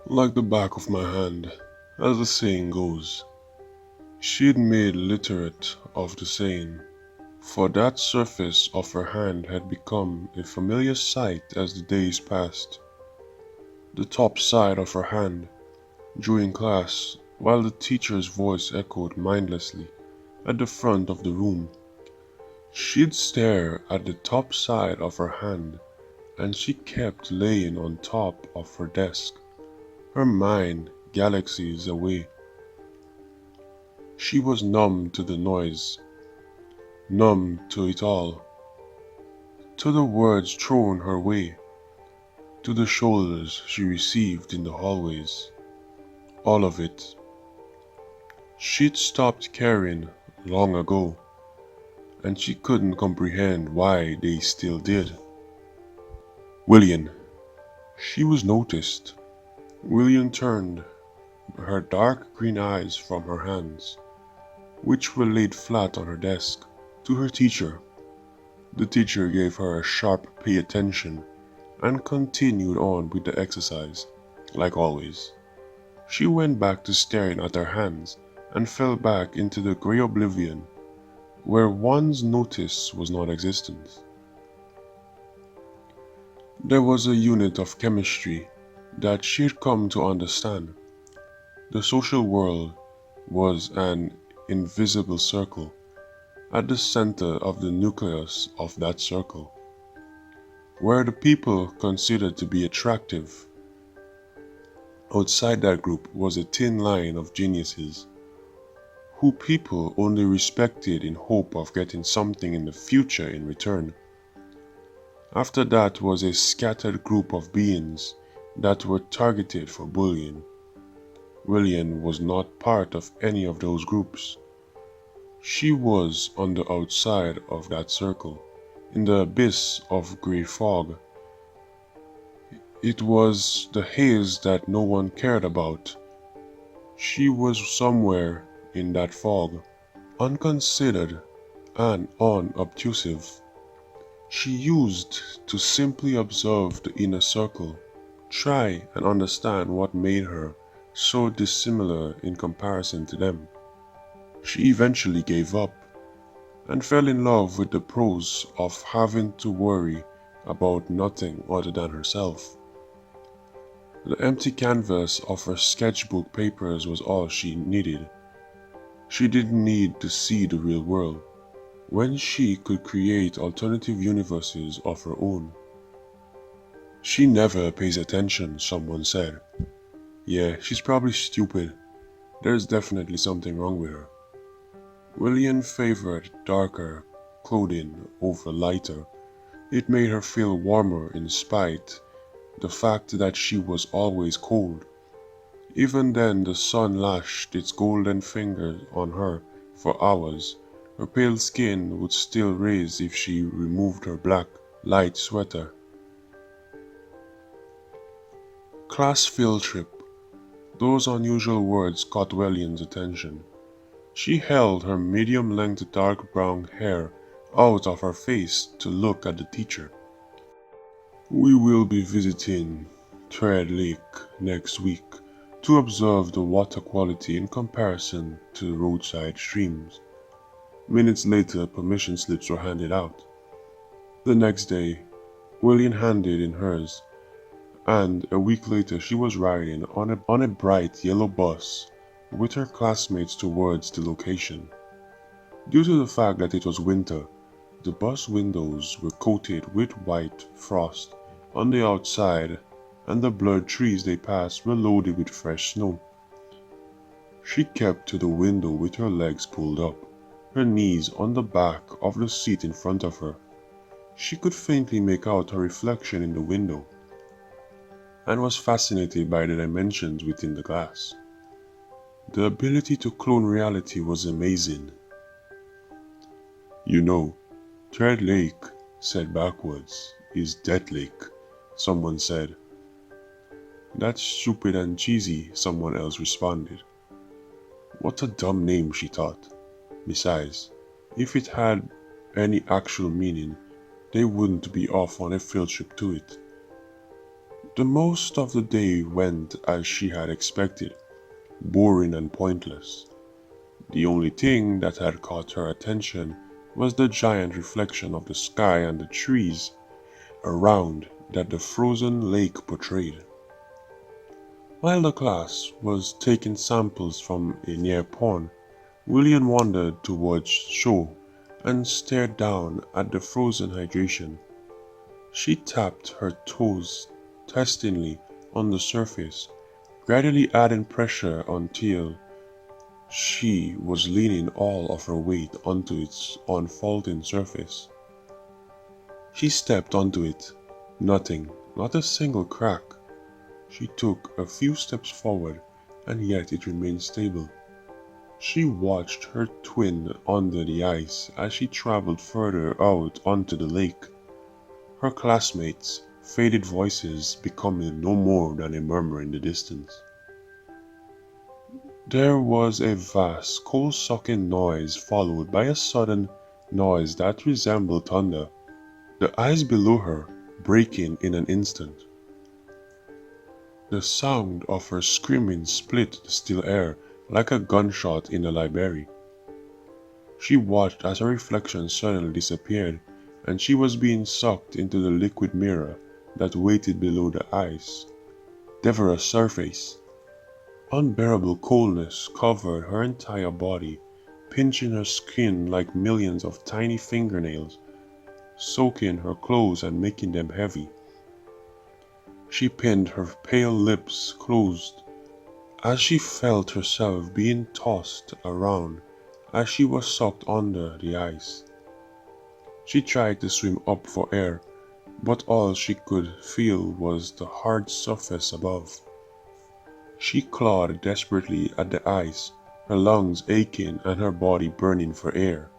like the back of my hand, as the saying goes. She'd made literate of the saying, for that surface of her hand had become a familiar sight as the days passed. The top side of her hand, during class, while the teacher's voice echoed mindlessly at the front of the room. She'd stare at the top side of her hand, and she kept laying on top of her desk, her mind galaxies away. She was numb to the noise, numb to it all, to the words thrown her way, to the shoulders she received in the hallways. All of it. She'd stopped caring long ago, and she couldn't comprehend why they still did. William. She was noticed. William turned her dark green eyes from her hands, which were laid flat on her desk, to her teacher. The teacher gave her a sharp pay attention and continued on with the exercise, like always. She went back to staring at her hands and fell back into the grey oblivion where one's notice was non-existent. There was a unit of chemistry that she had come to understand. The social world was an invisible circle. At the center of the nucleus of that circle, where the people considered to be attractive, outside that group was a thin line of geniuses, who people only respected in hope of getting something in the future in return. After that was a scattered group of beings that were targeted for bullying. William was not part of any of those groups. She was on the outside of that circle, in the abyss of grey fog. It was the haze that no one cared about. She was somewhere in that fog, unconsidered and unobtrusive. She used to simply observe the inner circle, try and understand what made her so dissimilar in comparison to them. She eventually gave up and fell in love with the prose of having to worry about nothing other than herself. The empty canvas of her sketchbook papers was all she needed. She didn't need to see the real world, when she could create alternative universes of her own. She never pays attention, someone said. Yeah, she's probably stupid. There's definitely something wrong with her. William favored darker clothing over lighter. It made her feel warmer in spite the fact that she was always cold. Even then the sun lashed its golden fingers on her for hours. Her pale skin would still raise if she removed her black, light sweater. Class field trip. Those unusual words caught William's attention. She held her medium-length dark brown hair out of her face to look at the teacher. We will be visiting Thread Lake next week to observe the water quality in comparison to roadside streams. Minutes later, permission slips were handed out. The next day, William handed in hers, and a week later she was riding on a bright yellow bus with her classmates towards the location. Due to the fact that it was winter, the bus windows were coated with white frost on the outside, and the blurred trees they passed were loaded with fresh snow. She kept to the window with her legs pulled up, her knees on the back of the seat in front of her. She could faintly make out her reflection in the window, and was fascinated by the dimensions within the glass. The ability to clone reality was amazing. You know, Thread Lake, said backwards, is Death Lake, someone said. That's stupid and cheesy, someone else responded. What a dumb name, she thought. Besides, if it had any actual meaning, they wouldn't be off on a field trip to it. The most of the day went as she had expected, boring and pointless. The only thing that had caught her attention was the giant reflection of the sky and the trees around that the frozen lake portrayed. While the class was taking samples from a near pond, William wandered towards shore and stared down at the frozen hydration. She tapped her toes testingly on the surface, gradually adding pressure until she was leaning all of her weight onto its unfolding surface. She stepped onto it. Nothing, not a single crack. She took a few steps forward, and yet it remained stable. She watched her twin under the ice as she traveled further out onto the lake. Her classmates' faded voices becoming no more than a murmur in the distance. There was a vast, coal-sucking noise followed by a sudden noise that resembled thunder, the ice below her breaking in an instant. The sound of her screaming split the still air like a gunshot in a library. She watched as her reflection suddenly disappeared, and she was being sucked into the liquid mirror that waited below the ice. Devora's surface. Unbearable coldness covered her entire body, pinching her skin like millions of tiny fingernails, soaking her clothes and making them heavy. She pinned her pale lips closed as she felt herself being tossed around as she was sucked under the ice. She tried to swim up for air, but all she could feel was the hard surface above. She clawed desperately at the ice, her lungs aching and her body burning for air.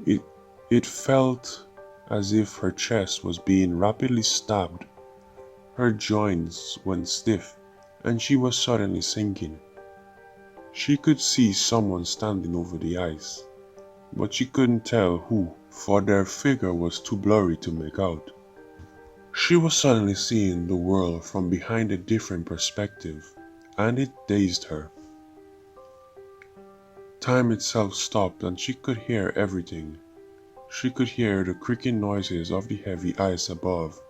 It felt as if her chest was being rapidly stabbed. Her joints went stiff, and she was suddenly sinking. She could see someone standing over the ice, but she couldn't tell who, for their figure was too blurry to make out. She was suddenly seeing the world from behind a different perspective, and it dazed her. Time itself stopped and she could hear everything. She could hear the creaking noises of the heavy ice above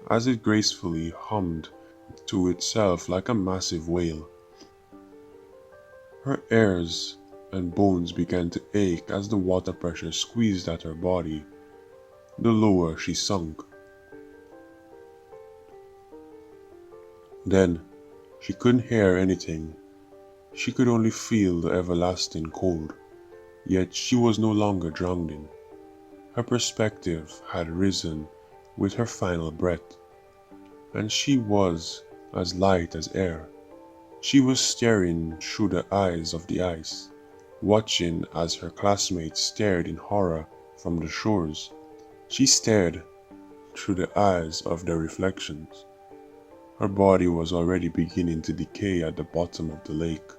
as it gracefully hummed to itself like a massive whale. Her ears and bones began to ache as the water pressure squeezed at her body. The lower she sunk. Then, she couldn't hear anything. She could only feel the everlasting cold. Yet she was no longer drowning. Her perspective had risen with her final breath, and she was as light as air. She was staring through the eyes of the ice, watching as her classmates stared in horror from the shores. She stared through the eyes of their reflections. Her body was already beginning to decay at the bottom of the lake.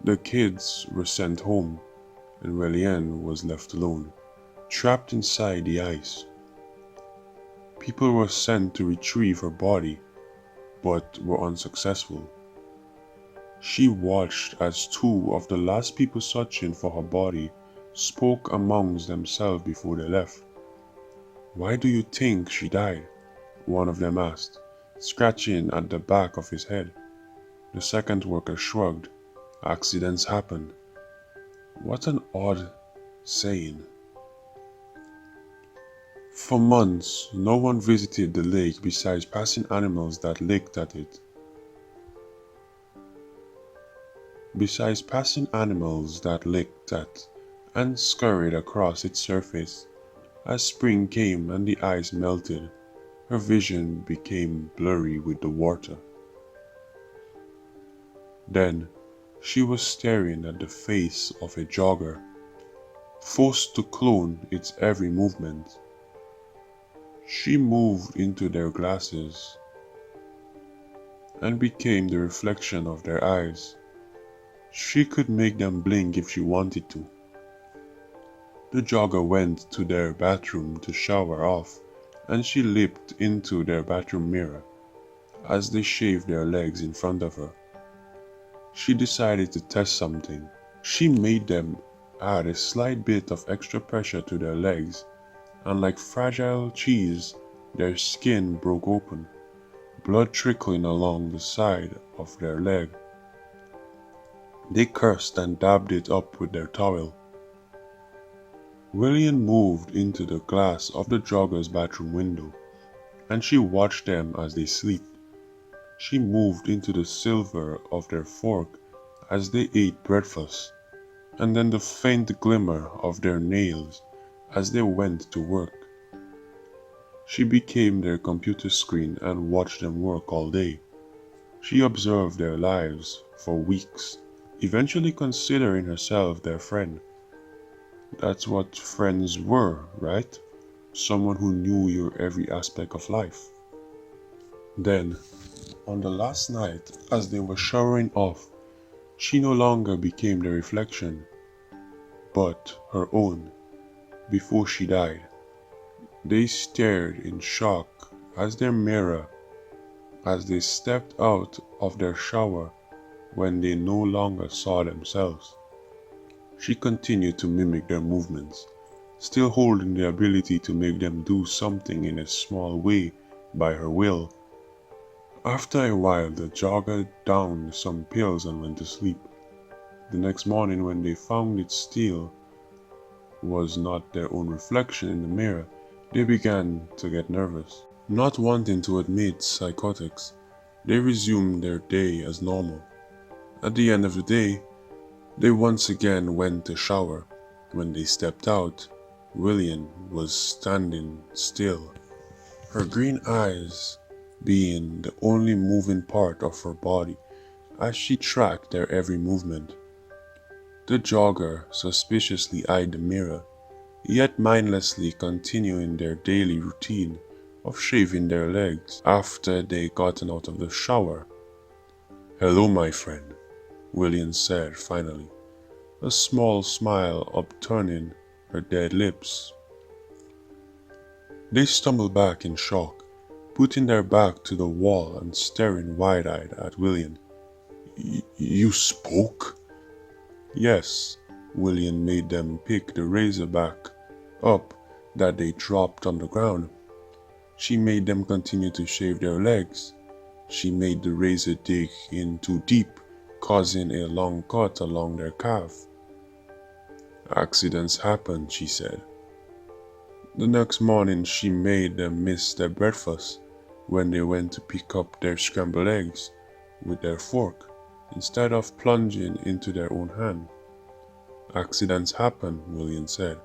The kids were sent home, and Reliane was left alone, trapped inside the ice. People were sent to retrieve her body, but were unsuccessful. She watched as two of the last people searching for her body spoke amongst themselves before they left. "Why do you think she died?" one of them asked, scratching at the back of his head. The second worker shrugged. "Accidents happen." What an odd saying. For months, no one visited the lake besides passing animals that licked at it. And scurried across its surface. As spring came and the ice melted, her vision became blurry with the water. Then, she was staring at the face of a jogger, forced to clone its every movement. She moved into their glasses and became the reflection of their eyes. She could make them blink if she wanted to. The jogger went to their bathroom to shower off, and she leaped into their bathroom mirror as they shaved their legs in front of her. She decided to test something. She made them add a slight bit of extra pressure to their legs, and like fragile cheese, their skin broke open, blood trickling along the side of their leg. They cursed and dabbed it up with their towel. William moved into the glass of the jogger's bathroom window, and she watched them as they slept. She moved into the silver of their fork as they ate breakfast, and then the faint glimmer of their nails as they went to work. She became their computer screen and watched them work all day. She observed their lives for weeks, eventually considering herself their friend. That's what friends were, right? Someone who knew your every aspect of life. Then, on the last night, as they were showering off, she no longer became the reflection, but her own. Before she died, they stared in shock as their mirror, as they stepped out of their shower when they no longer saw themselves. She continued to mimic their movements, still holding the ability to make them do something in a small way by her will. After a while, the jogger downed some pills and went to sleep. The next morning, when they found it still was not their own reflection in the mirror, they began to get nervous. Not wanting to admit psychotics, they resumed their day as normal. At the end of the day, they once again went to shower. When they stepped out, William was standing still, her green eyes being the only moving part of her body as she tracked their every movement. The jogger suspiciously eyed the mirror, yet mindlessly continuing their daily routine of shaving their legs after they gotten out of the shower. "Hello, my friend," William said finally, a small smile upturning her dead lips. They stumbled back in shock, putting their back to the wall and staring wide-eyed at William. You spoke?" "Yes." William made them pick the razor back up that they dropped on the ground. She made them continue to shave their legs. She made the razor dig in too deep, causing a long cut along their calf. "Accidents happen," she said. The next morning she made them miss their breakfast when they went to pick up their scrambled eggs with their fork, instead of plunging into their own hand. "Accidents happen," William said.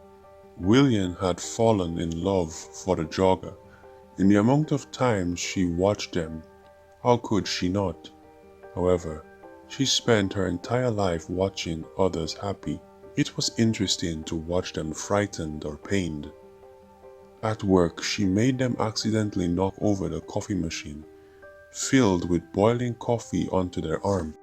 William had fallen in love for the jogger. In the amount of time she watched them, how could she not? However, she spent her entire life watching others happy. It was interesting to watch them frightened or pained. At work, she made them accidentally knock over the coffee machine, filled with boiling coffee onto their arm.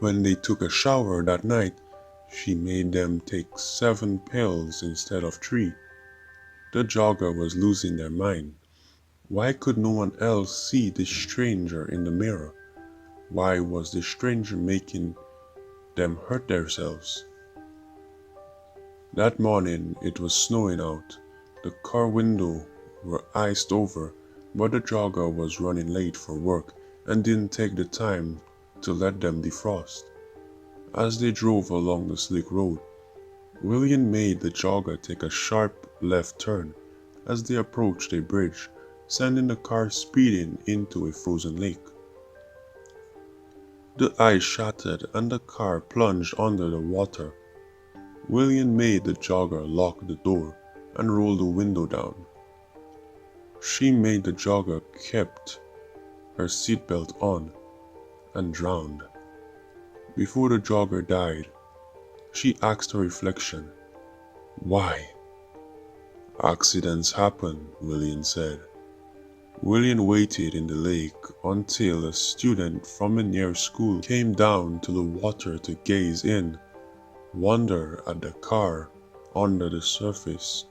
When they took a shower that night, she made them take 7 pills instead of 3. The jogger was losing their mind. Why could no one else see this stranger in the mirror? Why was the stranger making them hurt themselves? That morning it was snowing out. The car windows were iced over, but the jogger was running late for work and didn't take the time to let them defrost. As they drove along the slick road, William made the jogger take a sharp left turn as they approached a bridge, sending the car speeding into a frozen lake. The ice shattered and the car plunged under the water. William made the jogger lock the door and roll the window down. She made the jogger kept her seatbelt on and drowned. Before the jogger died, she asked her reflection, "Why?" "Accidents happen," William said. William waited in the lake until a student from a near school came down to the water to gaze in, wonder at the car under the surface,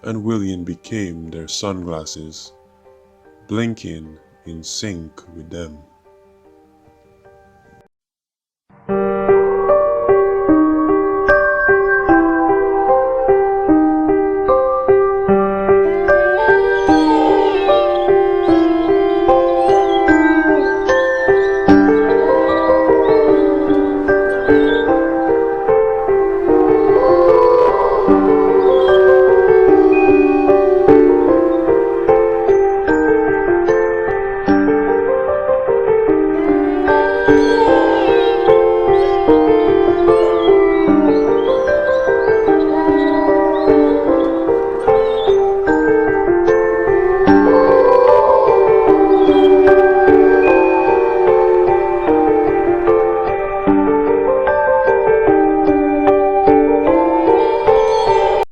and William became their sunglasses, blinking in sync with them.